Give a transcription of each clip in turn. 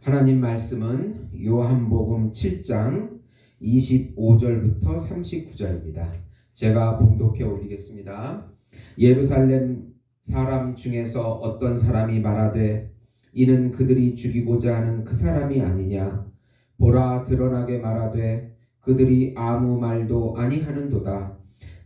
하나님 말씀은 요한복음 7장 25절부터 39절입니다. 제가 봉독해 올리겠습니다. 예루살렘 사람 중에서 어떤 사람이 말하되 이는 그들이 죽이고자 하는 그 사람이 아니냐. 보라, 드러나게 말하되 그들이 아무 말도 아니하는도다.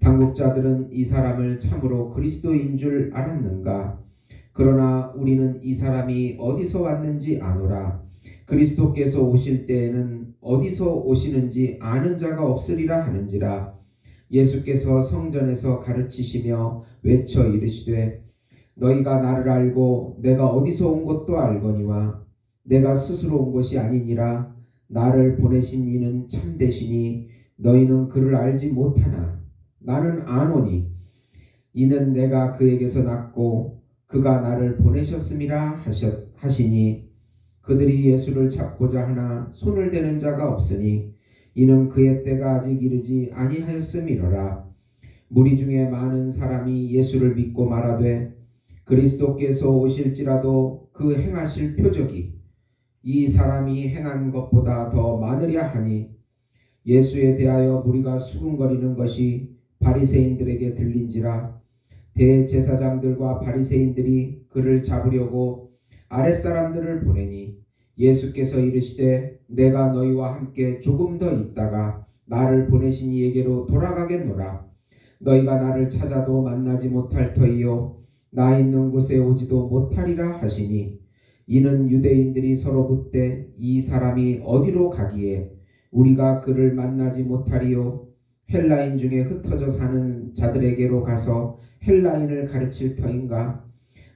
당국자들은 이 사람을 참으로 그리스도인 줄 알았는가. 그러나 우리는 이 사람이 어디서 왔는지 아노라. 그리스도께서 오실 때에는 어디서 오시는지 아는 자가 없으리라 하는지라. 예수께서 성전에서 가르치시며 외쳐 이르시되 너희가 나를 알고 내가 어디서 온 것도 알거니와 내가 스스로 온 것이 아니니라. 나를 보내신 이는 참되시니 너희는 그를 알지 못하나 나는 아노니 이는 내가 그에게서 났고 그가 나를 보내셨음이라 하시니 그들이 예수를 잡고자 하나 손을 대는 자가 없으니 이는 그의 때가 아직 이르지 아니하였음이로라. 무리 중에 많은 사람이 예수를 믿고 말하되 그리스도께서 오실지라도 그 행하실 표적이 이 사람이 행한 것보다 더 많으랴 하니 예수에 대하여 무리가 수군거리는 것이 바리새인들에게 들린지라. 대제사장들과 바리새인들이 그를 잡으려고 아랫사람들을 보내니 예수께서 이르시되 내가 너희와 함께 조금 더 있다가 나를 보내신 이에게로 돌아가겠노라. 너희가 나를 찾아도 만나지 못할 터이요 나 있는 곳에 오지도 못하리라 하시니 이는 유대인들이 서로 묻되 이 사람이 어디로 가기에 우리가 그를 만나지 못하리요. 헬라인 중에 흩어져 사는 자들에게로 가서 헬라인을 가르칠 터인가.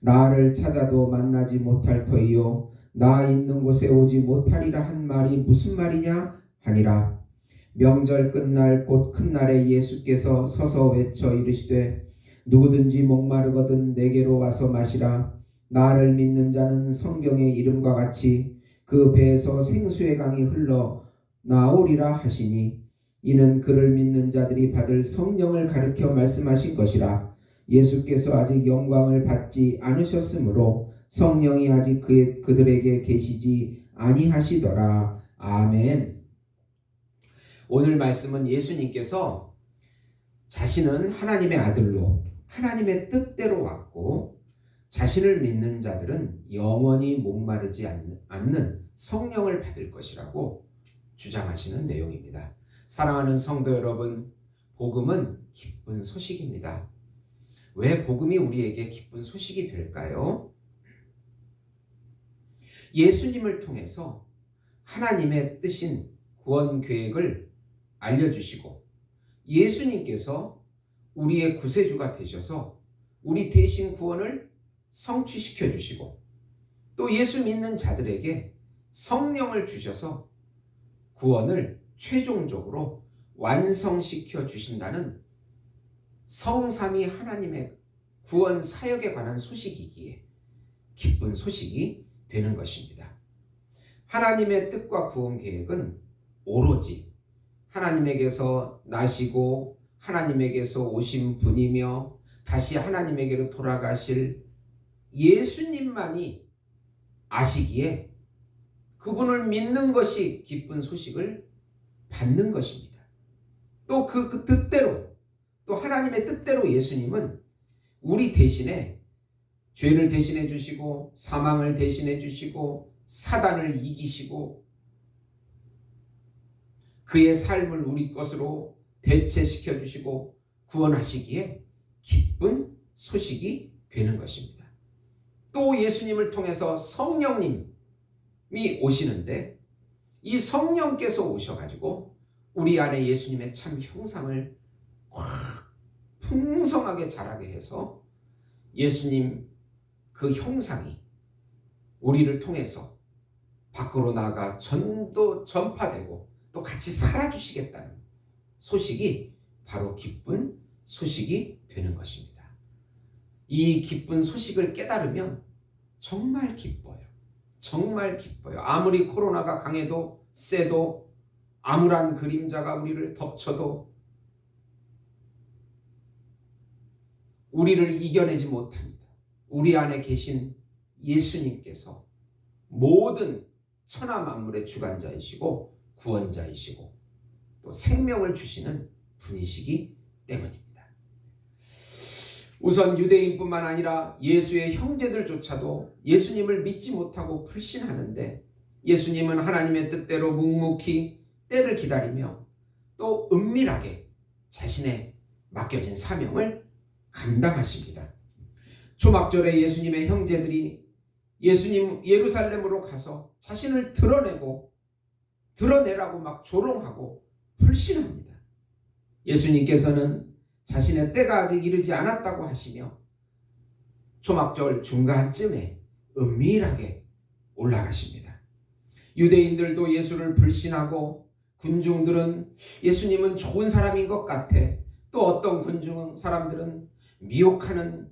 나를 찾아도 만나지 못할 터이요 나 있는 곳에 오지 못하리라 한 말이 무슨 말이냐 하니라. 명절 끝날 곧 큰 날에 예수께서 서서 외쳐 이르시되 누구든지 목마르거든 내게로 와서 마시라. 나를 믿는 자는 성경의 이름과 같이 그 배에서 생수의 강이 흘러 나오리라 하시니 이는 그를 믿는 자들이 받을 성령을 가르쳐 말씀하신 것이라. 예수께서 아직 영광을 받지 않으셨으므로 성령이 아직 그들에게 계시지 아니하시더라. 아멘. 오늘 말씀은 예수님께서 자신은 하나님의 아들로 하나님의 뜻대로 왔고 자신을 믿는 자들은 영원히 목마르지 않는 성령을 받을 것이라고 주장하시는 내용입니다. 사랑하는 성도 여러분, 복음은 기쁜 소식입니다. 왜 복음이 우리에게 기쁜 소식이 될까요? 예수님을 통해서 하나님의 뜻인 구원 계획을 알려주시고 예수님께서 우리의 구세주가 되셔서 우리 대신 구원을 성취시켜 주시고 또 예수 믿는 자들에게 성령을 주셔서 구원을 최종적으로 완성시켜 주신다는 성삼위 하나님의 구원 사역에 관한 소식이기에 기쁜 소식이 되는 것입니다. 하나님의 뜻과 구원 계획은 오로지 하나님에게서 나시고 하나님에게서 오신 분이며 다시 하나님에게로 돌아가실 예수님만이 아시기에 그분을 믿는 것이 기쁜 소식을 받는 것입니다. 또 그 뜻대로 또 하나님의 뜻대로 예수님은 우리 대신에 죄를 대신해 주시고 사망을 대신해 주시고 사단을 이기시고 그의 삶을 우리 것으로 대체시켜 주시고 구원하시기에 기쁜 소식이 되는 것입니다. 또 예수님을 통해서 성령님이 오시는데 이 성령께서 오셔가지고 우리 안에 예수님의 참 형상을 확 풍성하게 자라게 해서 예수님 그 형상이 우리를 통해서 밖으로 나가 전파되고 또 같이 살아주시겠다는 소식이 바로 기쁜 소식이 되는 것입니다. 이 기쁜 소식을 깨달으면 정말 기뻐요. 정말 기뻐요. 아무리 코로나가 강해도 세도 암울한 그림자가 우리를 덮쳐도 우리를 이겨내지 못합니다. 우리 안에 계신 예수님께서 모든 천하 만물의 주관자이시고 구원자이시고 또 생명을 주시는 분이시기 때문입니다. 우선 유대인뿐만 아니라 예수의 형제들조차도 예수님을 믿지 못하고 불신하는데 예수님은 하나님의 뜻대로 묵묵히 때를 기다리며 또 은밀하게 자신의 맡겨진 사명을 감당하십니다. 초막절에 예수님의 형제들이 예수님 예루살렘으로 가서 자신을 드러내라고 막 조롱하고 불신합니다. 예수님께서는 자신의 때가 아직 이르지 않았다고 하시며 초막절 중간쯤에 은밀하게 올라가십니다. 유대인들도 예수를 불신하고 군중들은 예수님은 좋은 사람인 것 같아. 또 어떤 군중 사람들은 미혹하는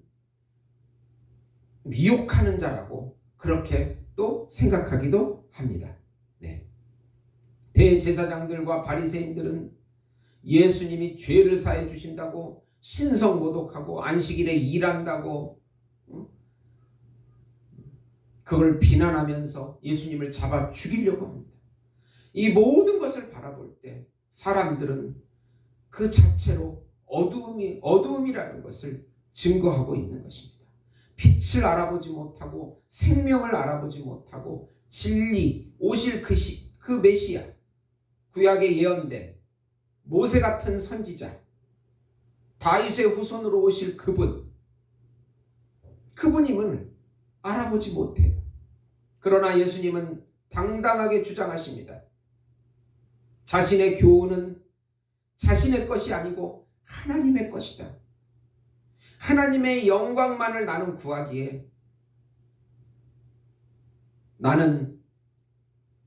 자라고 그렇게 또 생각하기도 합니다. 네. 대제사장들과 바리새인들은 예수님이 죄를 사해 주신다고 신성모독하고 안식일에 일한다고 그걸 비난하면서 예수님을 잡아 죽이려고 합니다. 이 모든 것을 바라볼 때 사람들은 그 자체로 어두움이라는 것을 증거하고 있는 것입니다. 빛을 알아보지 못하고 생명을 알아보지 못하고 진리 오실 그 메시아, 구약에 예언된 모세 같은 선지자, 다윗의 후손으로 오실 그분임을 알아보지 못해요. 그러나 예수님은 당당하게 주장하십니다. 자신의 교훈은 자신의 것이 아니고 하나님의 것이다. 하나님의 영광만을 나는 구하기에 나는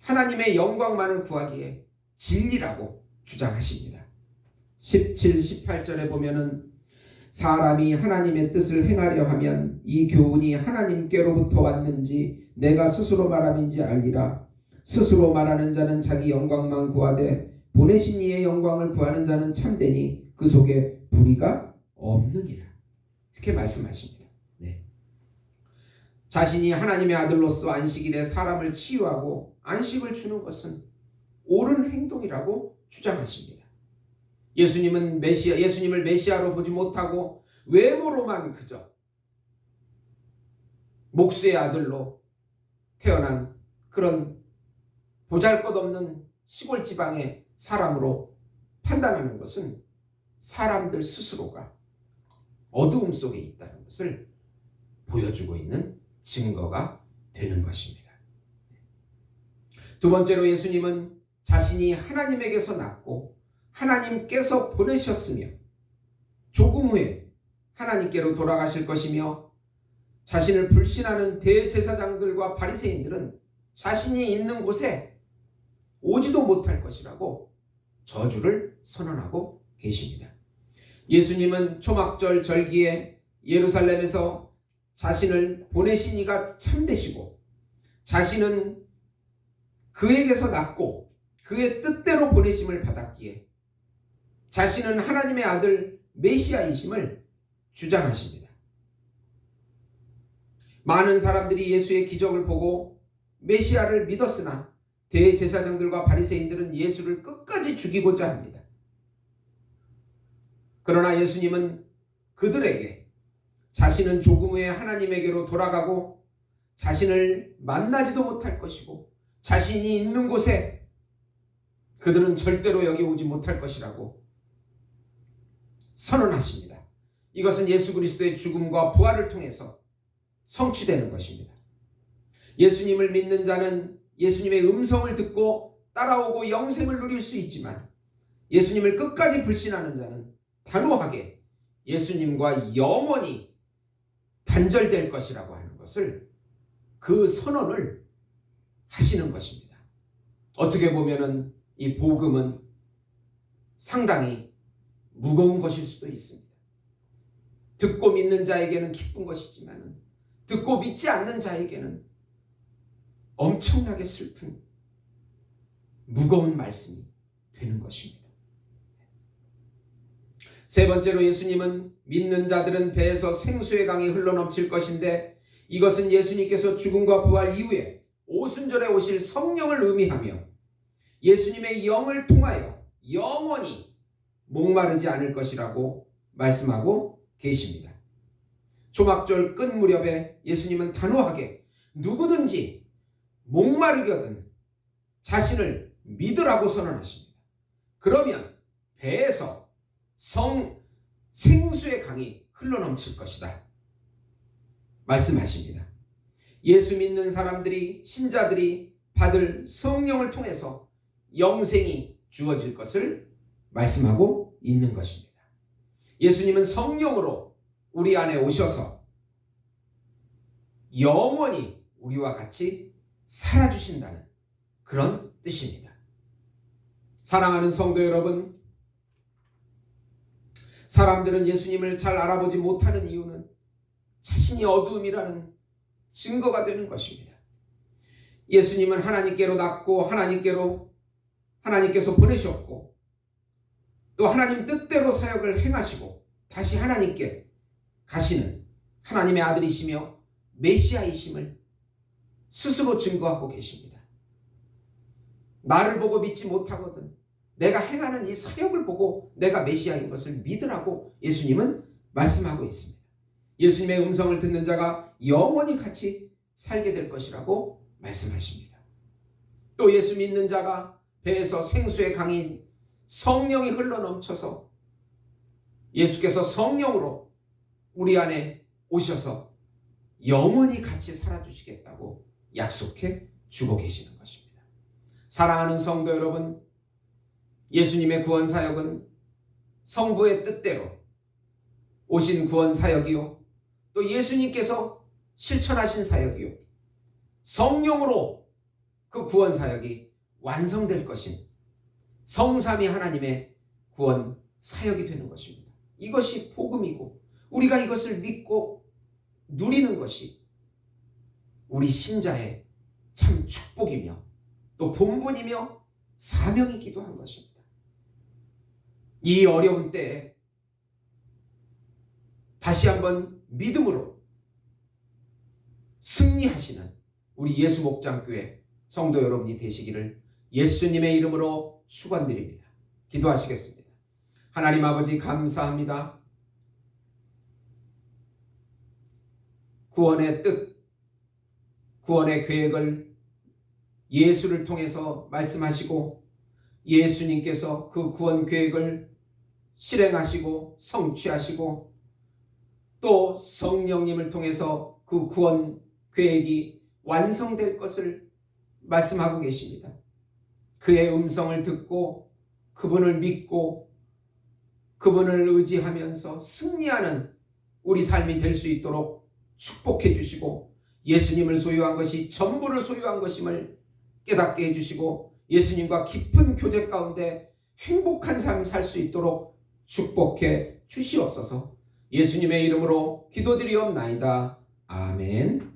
하나님의 영광만을 구하기에 진리라고 주장하십니다. 17, 18절에 보면은 사람이 하나님의 뜻을 행하려 하면 이 교훈이 하나님께로부터 왔는지 내가 스스로 말함인지 알리라. 스스로 말하는 자는 자기 영광만 구하되 보내신 이의 영광을 구하는 자는 참되니 그 속에 불의가 없느니라. 이렇게 말씀하십니다. 네. 자신이 하나님의 아들로서 안식일에 사람을 치유하고 안식을 주는 것은 옳은 행동이라고 주장하십니다. 예수님을 메시아로 보지 못하고 외모로만 그저 목수의 아들로 태어난 그런 보잘것없는 시골 지방의 사람으로 판단하는 것은 사람들 스스로가 어두움 속에 있다는 것을 보여주고 있는 증거가 되는 것입니다. 두 번째로 예수님은 자신이 하나님에게서 났고 하나님께서 보내셨으며 조금 후에 하나님께로 돌아가실 것이며 자신을 불신하는 대제사장들과 바리새인들은 자신이 있는 곳에 오지도 못할 것이라고 저주를 선언하고 계십니다. 예수님은 초막절 절기에 예루살렘에서 자신을 보내신 이가 참되시고 자신은 그에게서 났고 그의 뜻대로 보내심을 받았기에 자신은 하나님의 아들 메시아이심을 주장하십니다. 많은 사람들이 예수의 기적을 보고 메시아를 믿었으나 대제사장들과 바리새인들은 예수를 끝까지 죽이고자 합니다. 그러나 예수님은 그들에게 자신은 조금 후에 하나님에게로 돌아가고 자신을 만나지도 못할 것이고 자신이 있는 곳에 그들은 절대로 여기 오지 못할 것이라고 선언하십니다. 이것은 예수 그리스도의 죽음과 부활을 통해서 성취되는 것입니다. 예수님을 믿는 자는 예수님의 음성을 듣고 따라오고 영생을 누릴 수 있지만 예수님을 끝까지 불신하는 자는 단호하게 예수님과 영원히 단절될 것이라고 하는 것을 그 선언을 하시는 것입니다. 어떻게 보면은 이 복음은 상당히 무거운 것일 수도 있습니다. 듣고 믿는 자에게는 기쁜 것이지만 듣고 믿지 않는 자에게는 엄청나게 슬픈 무거운 말씀이 되는 것입니다. 세 번째로 예수님은 믿는 자들은 배에서 생수의 강이 흘러넘칠 것인데 이것은 예수님께서 죽음과 부활 이후에 오순절에 오실 성령을 의미하며 예수님의 영을 통하여 영원히 목마르지 않을 것이라고 말씀하고 계십니다. 초막절 끝 무렵에 예수님은 단호하게 누구든지 목마르거든 자신을 믿으라고 선언하십니다. 그러면 배에서 생수의 강이 흘러넘칠 것이다 말씀하십니다. 예수 믿는 사람들이, 신자들이 받을 성령을 통해서 영생이 주어질 것을 말씀하고 있는 것입니다. 예수님은 성령으로 우리 안에 오셔서 영원히 우리와 같이 살아주신다는 그런 뜻입니다. 사랑하는 성도 여러분, 사람들은 예수님을 잘 알아보지 못하는 이유는 자신이 어두움이라는 증거가 되는 것입니다. 예수님은 하나님께로 낳고 하나님께서 보내셨고 또 하나님 뜻대로 사역을 행하시고 다시 하나님께 가시는 하나님의 아들이시며 메시아이심을 스스로 증거하고 계십니다. 나를 보고 믿지 못하거든 내가 행하는 이 사역을 보고 내가 메시아인 것을 믿으라고 예수님은 말씀하고 있습니다. 예수님의 음성을 듣는 자가 영원히 같이 살게 될 것이라고 말씀하십니다. 또 예수 믿는 자가 배에서 생수의 강인 성령이 흘러넘쳐서 예수께서 성령으로 우리 안에 오셔서 영원히 같이 살아주시겠다고 약속해 주고 계시는 것입니다. 사랑하는 성도 여러분, 예수님의 구원 사역은 성부의 뜻대로 오신 구원 사역이요 또 예수님께서 실천하신 사역이요 성령으로 그 구원 사역이 완성될 것인 성삼위 하나님의 구원 사역이 되는 것입니다. 이것이 복음이고 우리가 이것을 믿고 누리는 것이 우리 신자의 참 축복이며 또 본분이며 사명이기도 한 것입니다. 이 어려운 때에 다시 한번 믿음으로 승리하시는 우리 예수목장교회 성도 여러분이 되시기를 예수님의 이름으로 축원드립니다. 기도하시겠습니다. 하나님 아버지 감사합니다. 구원의 뜻, 구원의 계획을 예수를 통해서 말씀하시고 예수님께서 그 구원 계획을 실행하시고 성취하시고 또 성령님을 통해서 그 구원 계획이 완성될 것을 말씀하고 계십니다. 그의 음성을 듣고 그분을 믿고 그분을 의지하면서 승리하는 우리 삶이 될 수 있도록 축복해 주시고 예수님을 소유한 것이 전부를 소유한 것임을 깨닫게 해주시고 예수님과 깊은 교제 가운데 행복한 삶 살 수 있도록 축복해 주시옵소서. 예수님의 이름으로 기도드리옵나이다. 아멘.